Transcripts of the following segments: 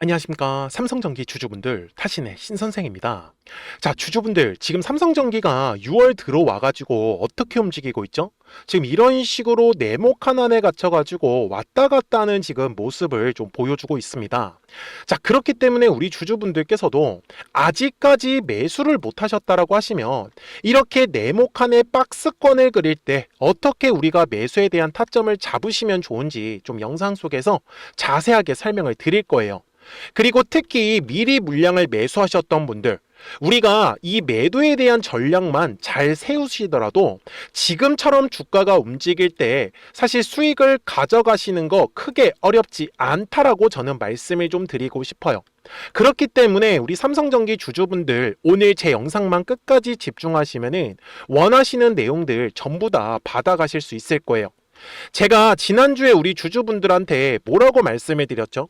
안녕하십니까. 삼성전기 주주분들, 타신의 신선생입니다. 자, 주주분들, 지금 삼성전기가 6월 들어와가지고 어떻게 움직이고 있죠? 지금 이런 식으로 네모 칸 안에 갇혀가지고 왔다 갔다 하는 지금 모습을 좀 보여주고 있습니다. 자, 그렇기 때문에 우리 주주분들께서도 아직까지 매수를 못 하셨다라고 하시면 이렇게 네모 칸에 박스권을 그릴 때 어떻게 우리가 매수에 대한 타점을 잡으시면 좋은지 좀 영상 속에서 자세하게 설명을 드릴 거예요. 그리고 특히 미리 물량을 매수하셨던 분들, 우리가 이 매도에 대한 전략만 잘 세우시더라도 지금처럼 주가가 움직일 때 사실 수익을 가져가시는 거 크게 어렵지 않다라고 저는 말씀을 좀 드리고 싶어요. 그렇기 때문에 우리 삼성전기 주주분들, 오늘 제 영상만 끝까지 집중하시면은 원하시는 내용들 전부 다 받아가실 수 있을 거예요. 제가 지난주에 우리 주주분들한테 뭐라고 말씀을 드렸죠?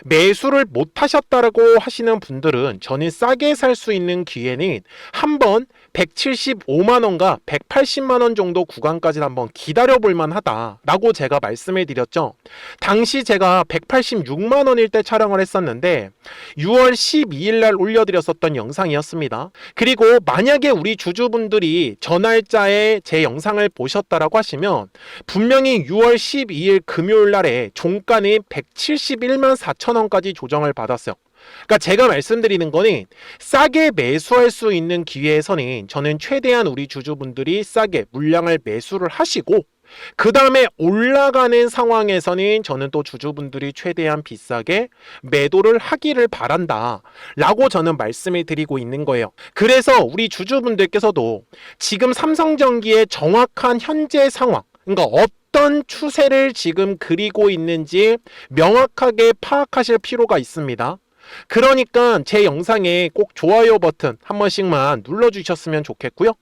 매수를 못 하셨다고 하시는 분들은 저는 싸게 살 수 있는 기회는 한번 175만원과 180만원 정도 구간까지 한번 기다려볼 만하다라고 제가 말씀을 드렸죠. 당시 제가 186만원일 때 촬영을 했었는데 6월 12일 날 올려드렸었던 영상이었습니다. 그리고 만약에 우리 주주분들이 전날짜에 제 영상을 보셨다라고 하시면 분명히 6월 12일 금요일 날에 종가는 171만 4천원까지 조정을 받았어요. 그러니까 제가 말씀드리는 거는 싸게 매수할 수 있는 기회에서는 저는 최대한 우리 주주분들이 싸게 물량을 매수를 하시고, 그 다음에 올라가는 상황에서는 저는 또 주주분들이 최대한 비싸게 매도를 하기를 바란다 라고 저는 말씀을 드리고 있는 거예요. 그래서 우리 주주분들께서도 지금 삼성전기의 정확한 현재 상황, 그러니까 어떤 추세를 지금 그리고 있는지 명확하게 파악하실 필요가 있습니다. 그러니까 제 영상에 꼭 좋아요 버튼 한 번씩만 눌러주셨으면 좋겠고요.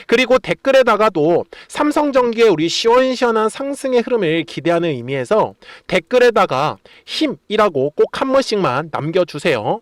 그리고 댓글에다가도 삼성전기의 우리 시원시원한 상승의 흐름을 기대하는 의미에서 댓글에다가 힘이라고 꼭 한 번씩만 남겨주세요.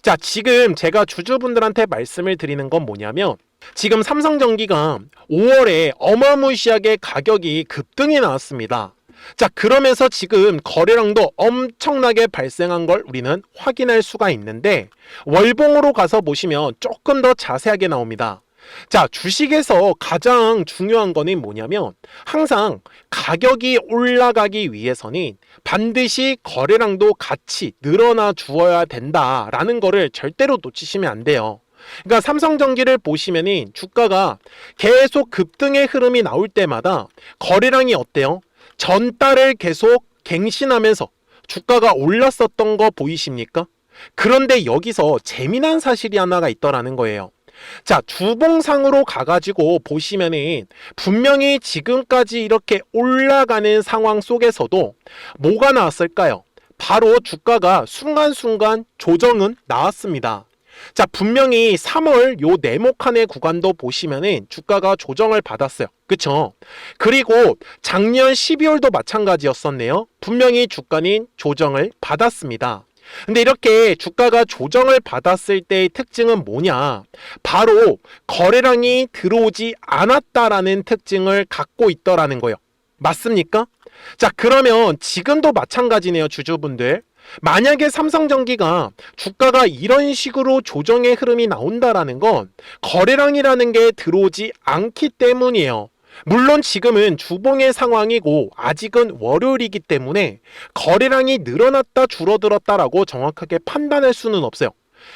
자, 지금 제가 주주분들한테 말씀을 드리는 건 뭐냐면, 지금 삼성전기가 5월에 어마무시하게 가격이 급등이 나왔습니다. 자, 그러면서 지금 거래량도 엄청나게 발생한 걸 우리는 확인할 수가 있는데, 월봉으로 가서 보시면 조금 더 자세하게 나옵니다. 자, 주식에서 가장 중요한 거는 뭐냐면, 항상 가격이 올라가기 위해서는 반드시 거래량도 같이 늘어나 주어야 된다라는 거를 절대로 놓치시면 안 돼요. 그러니까 삼성전기를 보시면은 주가가 계속 급등의 흐름이 나올 때마다 거래량이 어때요? 전달을 계속 갱신하면서 주가가 올랐었던 거 보이십니까? 그런데 여기서 재미난 사실이 하나가 있더라는 거예요. 자, 주봉상으로 가가지고 보시면은 분명히 지금까지 이렇게 올라가는 상황 속에서도 뭐가 나왔을까요? 바로 주가가 순간순간 조정은 나왔습니다. 자, 분명히 3월 요 네모칸의 구간도 보시면은 주가가 조정을 받았어요. 그쵸? 그리고 작년 12월도 마찬가지였었네요. 분명히 주가는 조정을 받았습니다. 근데 이렇게 주가가 조정을 받았을 때의 특징은 뭐냐? 바로 거래량이 들어오지 않았다라는 특징을 갖고 있더라는 거예요. 맞습니까? 자, 그러면 지금도 마찬가지네요, 주주분들. 만약에 삼성전기가 주가가 이런 식으로 조정의 흐름이 나온다라는 건 거래량이라는 게 들어오지 않기 때문이에요. 물론 지금은 주봉의 상황이고 아직은 월요일이기 때문에 거래량이 늘어났다 줄어들었다라고 정확하게 판단할 수는 없어요.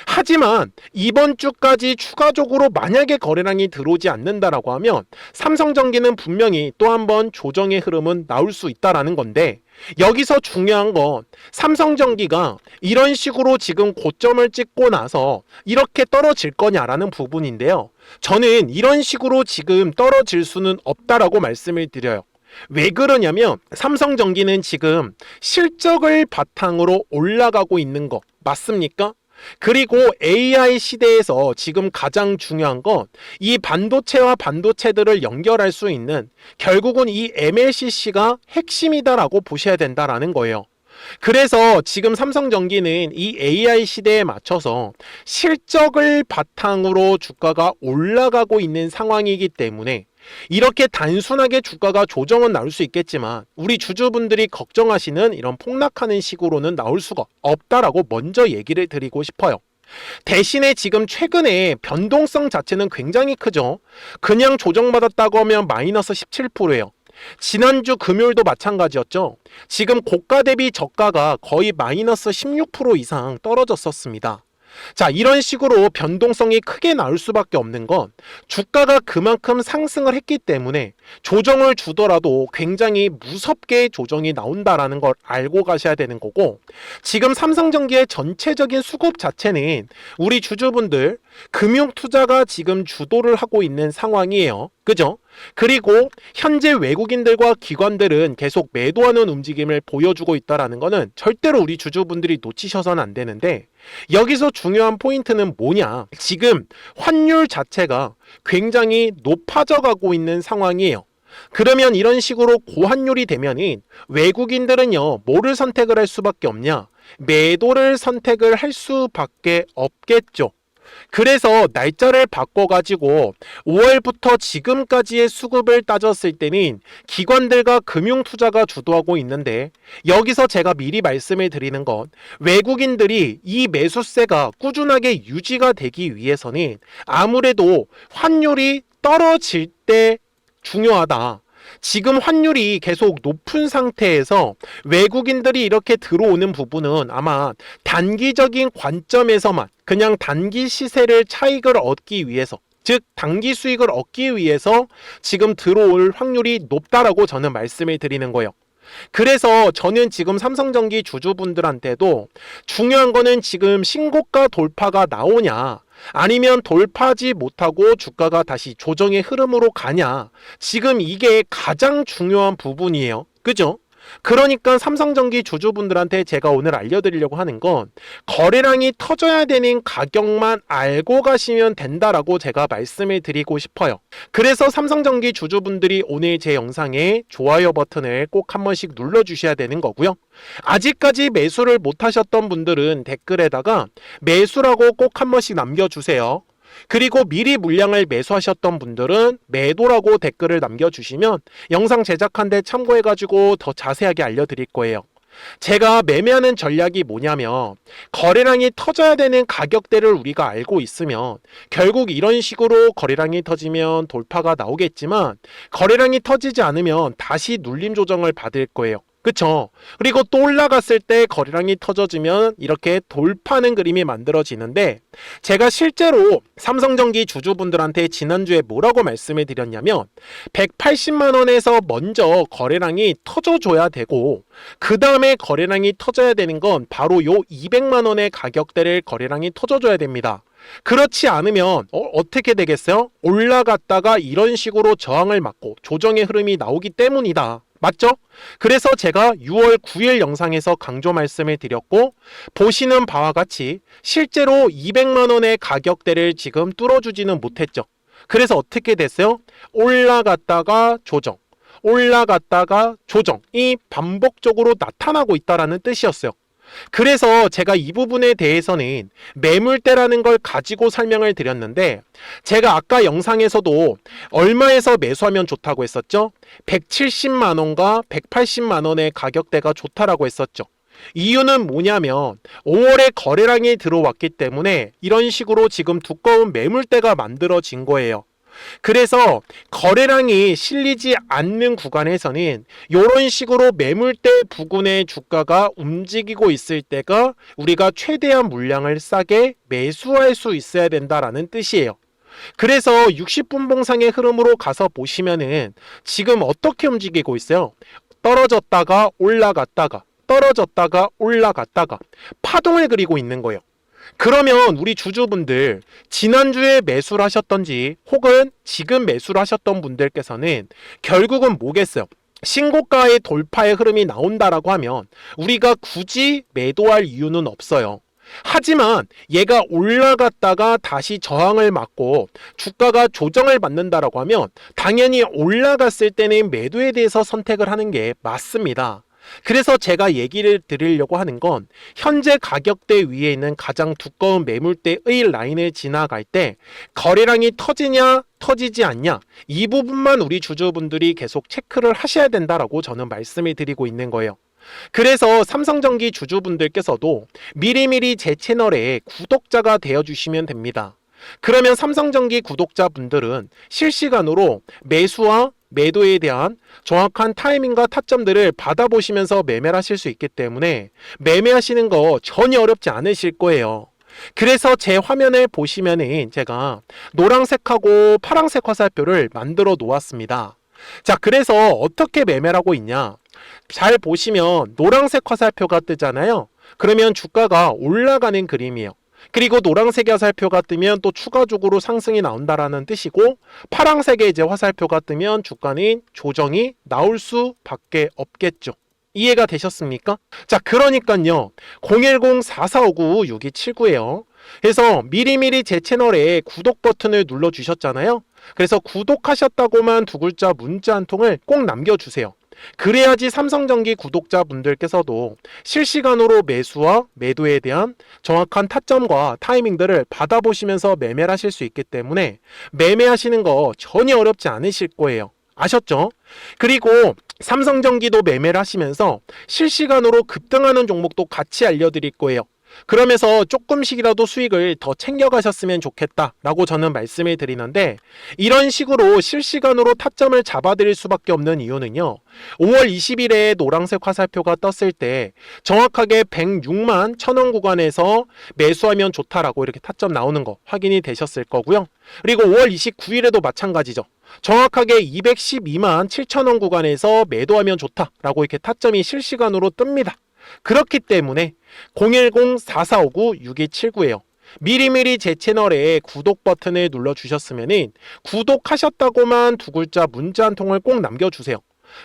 하지만 이번 주까지 추가적으로 만약에 거래량이 들어오지 않는다라고 하면 삼성전기는 분명히 또 한 번 조정의 흐름은 나올 수 있다라는 건데, 여기서 중요한 건 삼성전기가 이런 식으로 지금 고점을 찍고 나서 이렇게 떨어질 거냐라는 부분인데요. 저는 이런 식으로 지금 떨어질 수는 없다라고 말씀을 드려요. 왜 그러냐면 삼성전기는 지금 실적을 바탕으로 올라가고 있는 거 맞습니까? 그리고 AI 시대에서 지금 가장 중요한 건 이 반도체와 반도체들을 연결할 수 있는, 결국은 이 MLCC가 핵심이다라고 보셔야 된다라는 거예요. 그래서 지금 삼성전기는 이 AI 시대에 맞춰서 실적을 바탕으로 주가가 올라가고 있는 상황이기 때문에 이렇게 단순하게 주가가 조정은 나올 수 있겠지만 우리 주주분들이 걱정하시는 이런 폭락하는 식으로는 나올 수가 없다라고 먼저 얘기를 드리고 싶어요. 대신에 지금 최근에 변동성 자체는 굉장히 크죠. 그냥 조정받았다고 하면 마이너스 17%예요. 지난주 금요일도 마찬가지였죠. 지금 고가 대비 저가가 거의 마이너스 16% 이상 떨어졌었습니다. 자, 이런 식으로 변동성이 크게 나올 수밖에 없는 건 주가가 그만큼 상승을 했기 때문에 조정을 주더라도 굉장히 무섭게 조정이 나온다라는 걸 알고 가셔야 되는 거고, 지금 삼성전기의 전체적인 수급 자체는 우리 주주분들 금융투자가 지금 주도를 하고 있는 상황이에요. 그죠? 그리고 현재 외국인들과 기관들은 계속 매도하는 움직임을 보여주고 있다는 거는 절대로 우리 주주분들이 놓치셔서는 안 되는데, 여기서 중요한 포인트는 뭐냐? 지금 환율 자체가 굉장히 높아져 가고 있는 상황이에요. 그러면 이런 식으로 고환율이 되면은 외국인들은요, 뭐를 선택을 할 수밖에 없냐? 매도를 선택을 할 수밖에 없겠죠. 그래서 날짜를 바꿔가지고 5월부터 지금까지의 수급을 따졌을 때는 기관들과 금융투자가 주도하고 있는데, 여기서 제가 미리 말씀을 드리는 건 외국인들이 이 매수세가 꾸준하게 유지가 되기 위해서는 아무래도 환율이 떨어질 때 중요하다. 지금 환율이 계속 높은 상태에서 외국인들이 이렇게 들어오는 부분은 아마 단기적인 관점에서만 그냥 단기 시세를 차익을 얻기 위해서, 즉 단기 수익을 얻기 위해서 지금 들어올 확률이 높다라고 저는 말씀을 드리는 거예요. 그래서 저는 지금 삼성전기 주주분들한테도 중요한 거는 지금 신고가 돌파가 나오냐, 아니면 돌파하지 못하고 주가가 다시 조정의 흐름으로 가냐, 지금 이게 가장 중요한 부분이에요. 그죠? 그러니까 삼성전기 주주분들한테 제가 오늘 알려드리려고 하는 건 거래량이 터져야 되는 가격만 알고 가시면 된다라고 제가 말씀을 드리고 싶어요. 그래서 삼성전기 주주분들이 오늘 제 영상에 좋아요 버튼을 꼭 한 번씩 눌러주셔야 되는 거고요. 아직까지 매수를 못 하셨던 분들은 댓글에다가 매수라고 꼭 한 번씩 남겨주세요. 그리고 미리 물량을 매수하셨던 분들은 매도라고 댓글을 남겨주시면 영상 제작한 데 참고해가지고 더 자세하게 알려드릴 거예요. 제가 매매하는 전략이 뭐냐면, 거래량이 터져야 되는 가격대를 우리가 알고 있으면 결국 이런 식으로 거래량이 터지면 돌파가 나오겠지만, 거래량이 터지지 않으면 다시 눌림 조정을 받을 거예요. 그쵸? 그리고 또 올라갔을 때 거래량이 터져지면 이렇게 돌파하는 그림이 만들어지는데, 제가 실제로 삼성전기 주주분들한테 지난주에 뭐라고 말씀을 드렸냐면 180만 원에서 먼저 거래량이 터져줘야 되고, 그 다음에 거래량이 터져야 되는 건 바로 요 200만 원의 가격대를 거래량이 터져줘야 됩니다. 그렇지 않으면 어떻게 되겠어요? 올라갔다가 이런 식으로 저항을 맞고 조정의 흐름이 나오기 때문이다. 맞죠? 그래서 제가 6월 9일 영상에서 강조 말씀을 드렸고, 보시는 바와 같이 실제로 200만 원의 가격대를 지금 뚫어주지는 못했죠. 그래서 어떻게 됐어요? 올라갔다가 조정, 올라갔다가 조정이 반복적으로 나타나고 있다는 뜻이었어요. 그래서 제가 이 부분에 대해서는 매물대라는 걸 가지고 설명을 드렸는데, 제가 아까 영상에서도 얼마에서 매수하면 좋다고 했었죠? 170만 원과 180만 원의 가격대가 좋다라고 했었죠. 이유는 뭐냐면 5월에 거래량이 들어왔기 때문에 이런 식으로 지금 두꺼운 매물대가 만들어진 거예요. 그래서 거래량이 실리지 않는 구간에서는 이런 식으로 매물대 부근의 주가가 움직이고 있을 때가 우리가 최대한 물량을 싸게 매수할 수 있어야 된다라는 뜻이에요. 그래서 60분 봉상의 흐름으로 가서 보시면은 지금 어떻게 움직이고 있어요? 떨어졌다가 올라갔다가, 떨어졌다가 올라갔다가 파동을 그리고 있는 거예요. 그러면 우리 주주분들 지난주에 매수를 하셨던지 혹은 지금 매수를 하셨던 분들께서는 결국은 뭐겠어요? 신고가의 돌파의 흐름이 나온다라고 하면 우리가 굳이 매도할 이유는 없어요. 하지만 얘가 올라갔다가 다시 저항을 맞고 주가가 조정을 받는다라고 하면 당연히 올라갔을 때는 매도에 대해서 선택을 하는 게 맞습니다. 그래서 제가 얘기를 드리려고 하는 건 현재 가격대 위에 있는 가장 두꺼운 매물대의 라인을 지나갈 때 거래량이 터지냐 터지지 않냐, 이 부분만 우리 주주분들이 계속 체크를 하셔야 된다라고 저는 말씀을 드리고 있는 거예요. 그래서 삼성전기 주주분들께서도 미리미리 제 채널에 구독자가 되어주시면 됩니다. 그러면 삼성전기 구독자분들은 실시간으로 매수와 매도에 대한 정확한 타이밍과 타점들을 받아보시면서 매매를 하실 수 있기 때문에 매매하시는 거 전혀 어렵지 않으실 거예요. 그래서 제 화면을 보시면은 제가 노란색하고 파란색 화살표를 만들어 놓았습니다. 자, 그래서 어떻게 매매를 하고 있냐? 잘 보시면 노란색 화살표가 뜨잖아요. 그러면 주가가 올라가는 그림이에요. 그리고 노란색 화살표가 뜨면 또 추가적으로 상승이 나온다라는 뜻이고, 파란색의 이제 화살표가 뜨면 주가는 조정이 나올 수밖에 없겠죠. 이해가 되셨습니까? 자, 그러니까요, 010-4459-6279예요. 그래서 미리미리 제 채널에 구독 버튼을 눌러 주셨잖아요. 그래서 구독하셨다고만 두 글자 문자 한 통을 꼭 남겨주세요. 그래야지 삼성전기 구독자분들께서도 실시간으로 매수와 매도에 대한 정확한 타점과 타이밍들을 받아보시면서 매매를 하실 수 있기 때문에 매매하시는 거 전혀 어렵지 않으실 거예요. 아셨죠? 그리고 삼성전기도 매매를 하시면서 실시간으로 급등하는 종목도 같이 알려드릴 거예요. 그러면서 조금씩이라도 수익을 더 챙겨가셨으면 좋겠다라고 저는 말씀을 드리는데, 이런 식으로 실시간으로 타점을 잡아드릴 수밖에 없는 이유는요, 5월 20일에 노란색 화살표가 떴을 때 정확하게 106만 1,000원 구간에서 매수하면 좋다라고 이렇게 타점 나오는 거 확인이 되셨을 거고요. 그리고 5월 29일에도 마찬가지죠. 정확하게 212만 7,000원 구간에서 매도하면 좋다라고 이렇게 타점이 실시간으로 뜹니다. 그렇기 때문에 010-4459-6279예요. 미리미리 제 채널에 구독 버튼을 눌러주셨으면 구독하셨다고만 두 글자 문자 한 통을 꼭 남겨주세요.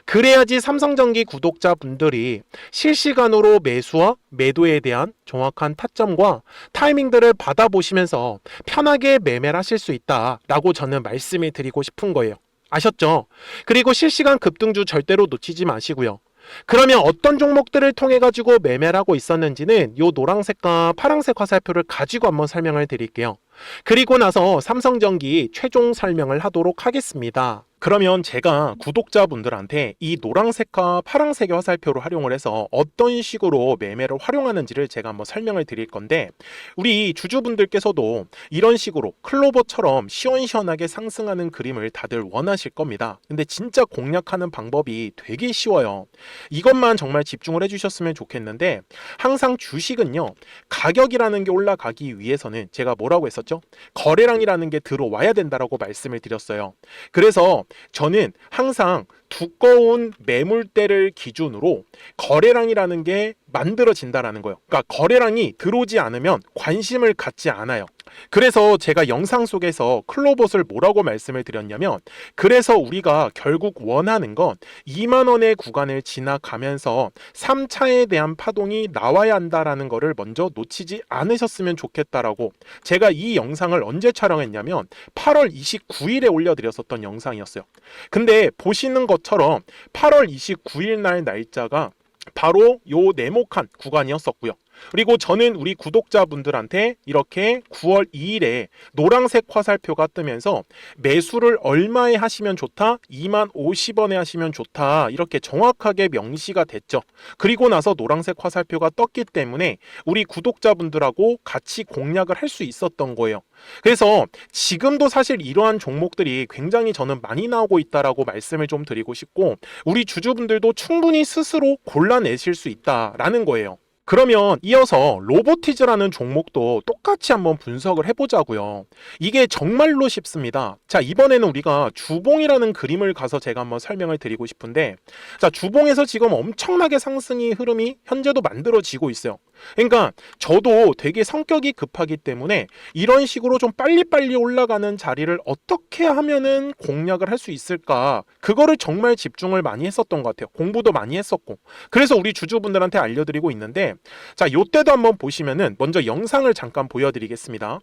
그래야지 삼성전기 구독자분들이 실시간으로 매수와 매도에 대한 정확한 타점과 타이밍들을 받아보시면서 편하게 매매를 하실 수 있다라고 저는 말씀을 드리고 싶은 거예요. 아셨죠? 그리고 실시간 급등주 절대로 놓치지 마시고요. 그러면 어떤 종목들을 통해 가지고 매매를 하고 있었는지는 요 노란색과 파란색 화살표를 가지고 한번 설명을 드릴게요. 그리고 나서 삼성전기 최종 설명을 하도록 하겠습니다. 그러면 제가 구독자분들한테 이 노란색과 파란색의 화살표를 활용을 해서 어떤 식으로 매매를 활용하는지를 제가 한번 설명을 드릴 건데, 우리 주주분들께서도 이런 식으로 클로버처럼 시원시원하게 상승하는 그림을 다들 원하실 겁니다. 근데 진짜 공략하는 방법이 되게 쉬워요. 이것만 정말 집중을 해주셨으면 좋겠는데, 항상 주식은요, 가격이라는 게 올라가기 위해서는 제가 뭐라고 했었죠? 거래량이라는 게 들어와야 된다라고 말씀을 드렸어요. 그래서 저는 항상 두꺼운 매물대를 기준으로 거래량이라는 게 만들어진다라는 거예요. 그러니까 거래량이 들어오지 않으면 관심을 갖지 않아요. 그래서 제가 영상 속에서 클로봇을 뭐라고 말씀을 드렸냐면, 그래서 우리가 결국 원하는 건 2만 원의 구간을 지나가면서 3차에 대한 파동이 나와야 한다라는 거를 먼저 놓치지 않으셨으면 좋겠다라고, 제가 이 영상을 언제 촬영했냐면 8월 29일에 올려드렸었던 영상이었어요. 근데 보시는 것처럼 8월 29일 날 날짜가 바로 요 네모칸 구간이었었고요. 그리고 저는 우리 구독자분들한테 이렇게 9월 2일에 노란색 화살표가 뜨면서 매수를 얼마에 하시면 좋다? 2만 50원에 하시면 좋다. 이렇게 정확하게 명시가 됐죠. 그리고 나서 노란색 화살표가 떴기 때문에 우리 구독자분들하고 같이 공략을 할 수 있었던 거예요. 그래서 지금도 사실 이러한 종목들이 굉장히 저는 많이 나오고 있다라고 말씀을 좀 드리고 싶고, 우리 주주분들도 충분히 스스로 골라내실 수 있다라는 거예요. 그러면 이어서 로보티즈라는 종목도 똑같이 한번 분석을 해보자고요. 이게 정말로 쉽습니다. 자, 이번에는 우리가 주봉이라는 그림을 가서 제가 한번 설명을 드리고 싶은데, 자, 주봉에서 지금 엄청나게 상승이 흐름이 현재도 만들어지고 있어요. 그러니까 저도 되게 성격이 급하기 때문에 이런 식으로 좀 빨리빨리 올라가는 자리를 어떻게 하면은 공략을 할 수 있을까, 그거를 정말 집중을 많이 했었던 것 같아요. 공부도 많이 했었고. 그래서 우리 주주분들한테 알려드리고 있는데, 자, 요때도 한번 보시면은 먼저 영상을 잠깐 보여드리겠습니다.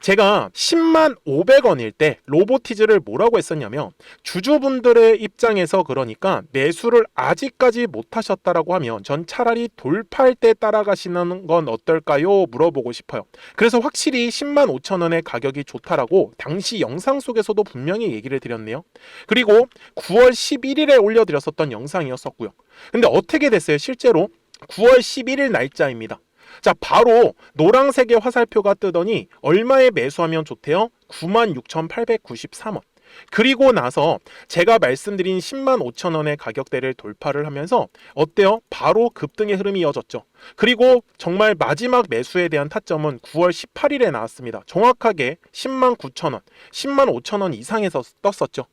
제가 10만 500원일 때 로보티즈를 뭐라고 했었냐면, 주주분들의 입장에서 그러니까 매수를 아직까지 못 하셨다라고 하면 전 차라리 돌파할 때 따라가시는 건 어떨까요? 물어보고 싶어요. 그래서 확실히 10만 5천 원의 가격이 좋다라고 당시 영상 속에서도 분명히 얘기를 드렸네요. 그리고 9월 11일에 올려드렸었던 영상이었었고요. 근데 어떻게 됐어요? 실제로 9월 11일 날짜입니다. 자, 바로 노란색의 화살표가 뜨더니 얼마에 매수하면 좋대요? 96,893원. 그리고 나서 제가 말씀드린 10만 5천 원의 가격대를 돌파를 하면서 어때요? 바로 급등의 흐름이 이어졌죠. 그리고 정말 마지막 매수에 대한 타점은 9월 18일에 나왔습니다. 정확하게 10만 9천 원, 10만 5천 원 이상에서 떴었죠.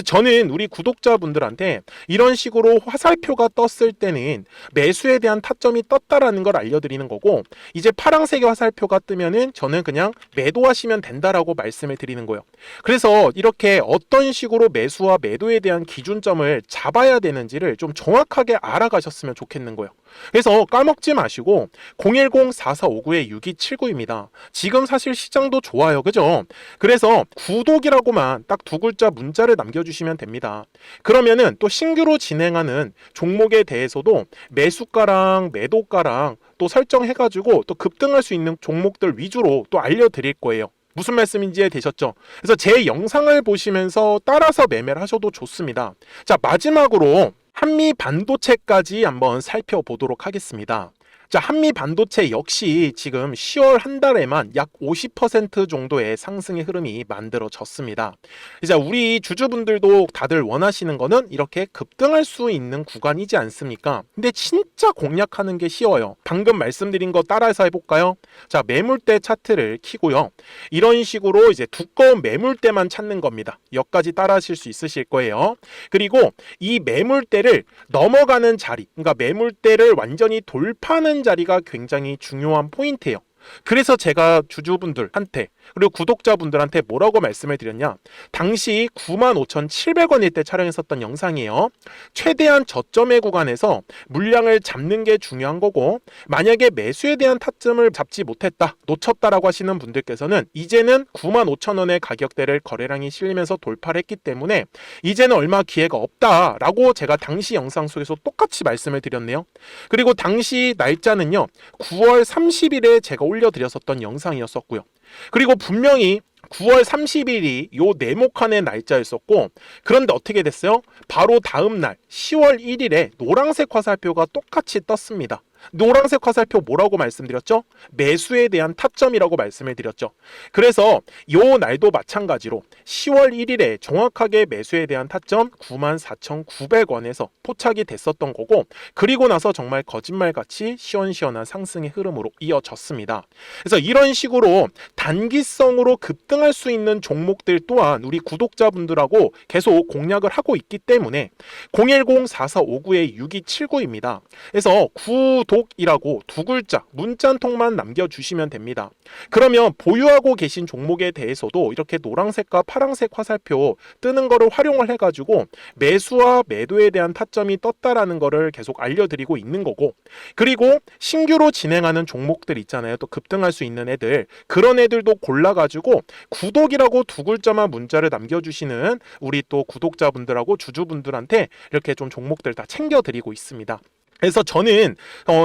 저는 우리 구독자분들한테 이런 식으로 화살표가 떴을 때는 매수에 대한 타점이 떴다라는 걸 알려드리는 거고, 이제 파란색의 화살표가 뜨면은 저는 그냥 매도하시면 된다라고 말씀을 드리는 거예요. 그래서 이렇게 어떤 식으로 매수와 매도에 대한 기준점을 잡아야 되는지를 좀 정확하게 알아가셨으면 좋겠는 거예요. 그래서 까먹지 마시고 010-4459-6279입니다. 지금 사실 시장도 좋아요, 그죠? 그래서 구독이라고만 딱 두 글자 문자를 남겨주시면 됩니다. 그러면은 또 신규로 진행하는 종목에 대해서도 매수가랑 매도가랑 또 설정해가지고 또 급등할 수 있는 종목들 위주로 또 알려드릴 거예요. 무슨 말씀인지 이해되셨죠? 그래서 제 영상을 보시면서 따라서 매매를 하셔도 좋습니다. 자, 마지막으로 한미 반도체까지 한번 살펴보도록 하겠습니다. 자, 한미 반도체 역시 지금 10월 한 달에만 약 50% 정도의 상승의 흐름이 만들어졌습니다. 이제 우리 주주분들도 다들 원하시는 거는 이렇게 급등할 수 있는 구간이지 않습니까? 근데 진짜 공략하는 게 쉬워요. 방금 말씀드린 거 따라서 해볼까요? 자, 매물대 차트를 켜고요. 이런 식으로 이제 두꺼운 매물대만 찾는 겁니다. 여기까지 따라 하실 수 있으실 거예요. 그리고 이 매물대를 넘어가는 자리, 그러니까 매물대를 완전히 돌파하는 자리가 굉장히 중요한 포인트예요. 그래서 제가 주주분들한테 그리고 구독자분들한테 뭐라고 말씀을 드렸냐, 당시 95,700원일 때 촬영했었던 영상이에요. 최대한 저점의 구간에서 물량을 잡는 게 중요한 거고, 만약에 매수에 대한 타점을 잡지 못했다, 놓쳤다라고 하시는 분들께서는 이제는 95,000원의 가격대를 거래량이 실리면서 돌파를 했기 때문에 이제는 얼마 기회가 없다라고 제가 당시 영상 속에서 똑같이 말씀을 드렸네요. 그리고 당시 날짜는요, 9월 30일에 제가 올려드렸었던 영상이었었고요. 그리고 분명히 9월 30일이 요 네모칸의 날짜였었고, 그런데 어떻게 됐어요? 바로 다음 날 10월 1일에 노란색 화살표가 똑같이 떴습니다. 노란색 화살표 뭐라고 말씀드렸죠? 매수에 대한 타점이라고 말씀을 드렸죠. 그래서 요 날도 마찬가지로 10월 1일에 정확하게 매수에 대한 타점 94,900원에서 포착이 됐었던 거고, 그리고 나서 정말 거짓말같이 시원시원한 상승의 흐름으로 이어졌습니다. 그래서 이런 식으로 단기성으로 급등할 수 있는 종목들 또한 우리 구독자분들하고 계속 공략을 하고 있기 때문에 010-4459-6279입니다. 그래서 구독이라고 두 글자 문자 한 통만 남겨주시면 됩니다. 그러면 보유하고 계신 종목에 대해서도 이렇게 노란색과 파란색 화살표 뜨는 거를 활용을 해가지고 매수와 매도에 대한 타점이 떴다라는 거를 계속 알려드리고 있는 거고, 그리고 신규로 진행하는 종목들 있잖아요. 또 급등할 수 있는 애들, 그런 애들도 골라가지고 구독이라고 두 글자만 문자를 남겨주시는 우리 또 구독자분들하고 주주분들한테 이렇게 좀 종목들 다 챙겨드리고 있습니다. 그래서 저는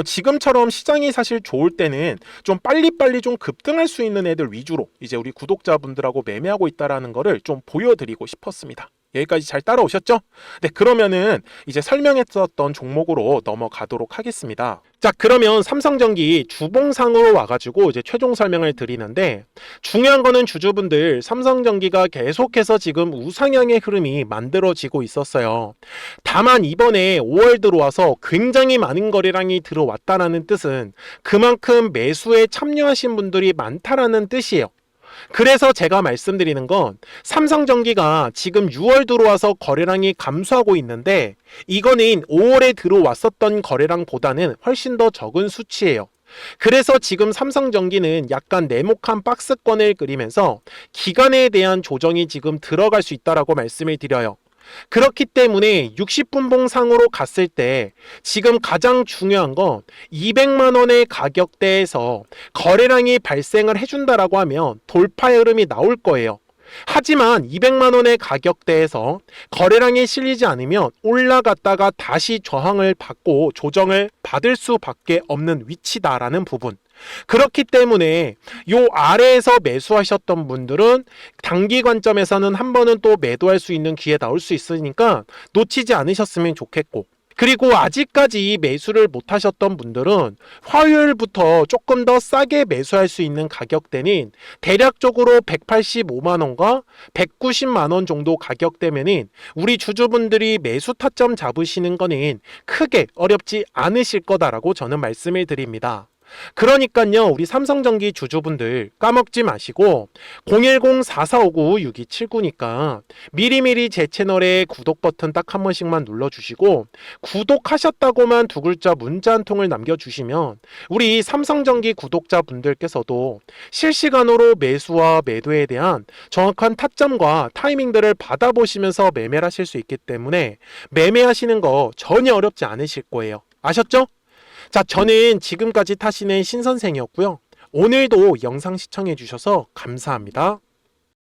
지금처럼 시장이 사실 좋을 때는 좀 빨리빨리 좀 급등할 수 있는 애들 위주로 이제 우리 구독자분들하고 매매하고 있다라는 거를 좀 보여드리고 싶었습니다. 여기까지 잘 따라오셨죠? 네, 그러면은 이제 설명했었던 종목으로 넘어가도록 하겠습니다. 자, 그러면 삼성전기 주봉상으로 와가지고 이제 최종 설명을 드리는데, 중요한 거는 주주분들, 삼성전기가 계속해서 지금 우상향의 흐름이 만들어지고 있었어요. 다만 이번에 5월 들어와서 굉장히 많은 거래량이 들어왔다라는 뜻은 그만큼 매수에 참여하신 분들이 많다라는 뜻이에요. 그래서 제가 말씀드리는 건 삼성전기가 지금 6월 들어와서 거래량이 감소하고 있는데, 이거는 5월에 들어왔었던 거래량보다는 훨씬 더 적은 수치예요. 그래서 지금 삼성전기는 약간 네모칸 박스권을 그리면서 기간에 대한 조정이 지금 들어갈 수 있다라고 말씀을 드려요. 그렇기 때문에 60분봉 상으로 갔을 때 지금 가장 중요한 건 200만 원의 가격대에서 거래량이 발생을 해준다라고 하면 돌파의 흐름이 나올 거예요. 하지만 200만 원의 가격대에서 거래량이 실리지 않으면 올라갔다가 다시 저항을 받고 조정을 받을 수밖에 없는 위치다라는 부분. 그렇기 때문에 요 아래에서 매수하셨던 분들은 단기 관점에서는 한 번은 또 매도할 수 있는 기회 나올 수 있으니까 놓치지 않으셨으면 좋겠고, 그리고 아직까지 매수를 못 하셨던 분들은 화요일부터 조금 더 싸게 매수할 수 있는 가격대는 대략적으로 185만 원과 190만 원 정도 가격대면은 우리 주주분들이 매수 타점 잡으시는 거는 크게 어렵지 않으실 거다라고 저는 말씀을 드립니다. 그러니까요, 우리 삼성전기 주주분들 까먹지 마시고 010-4459-6279니까 미리미리 제 채널에 구독 버튼 딱 한 번씩만 눌러주시고, 구독하셨다고만 두 글자 문자 한 통을 남겨주시면 우리 삼성전기 구독자분들께서도 실시간으로 매수와 매도에 대한 정확한 타점과 타이밍들을 받아보시면서 매매를 하실 수 있기 때문에 매매하시는 거 전혀 어렵지 않으실 거예요. 아셨죠? 자, 저는 지금까지 타시는 신선생이었고요. 오늘도 영상 시청해 주셔서 감사합니다.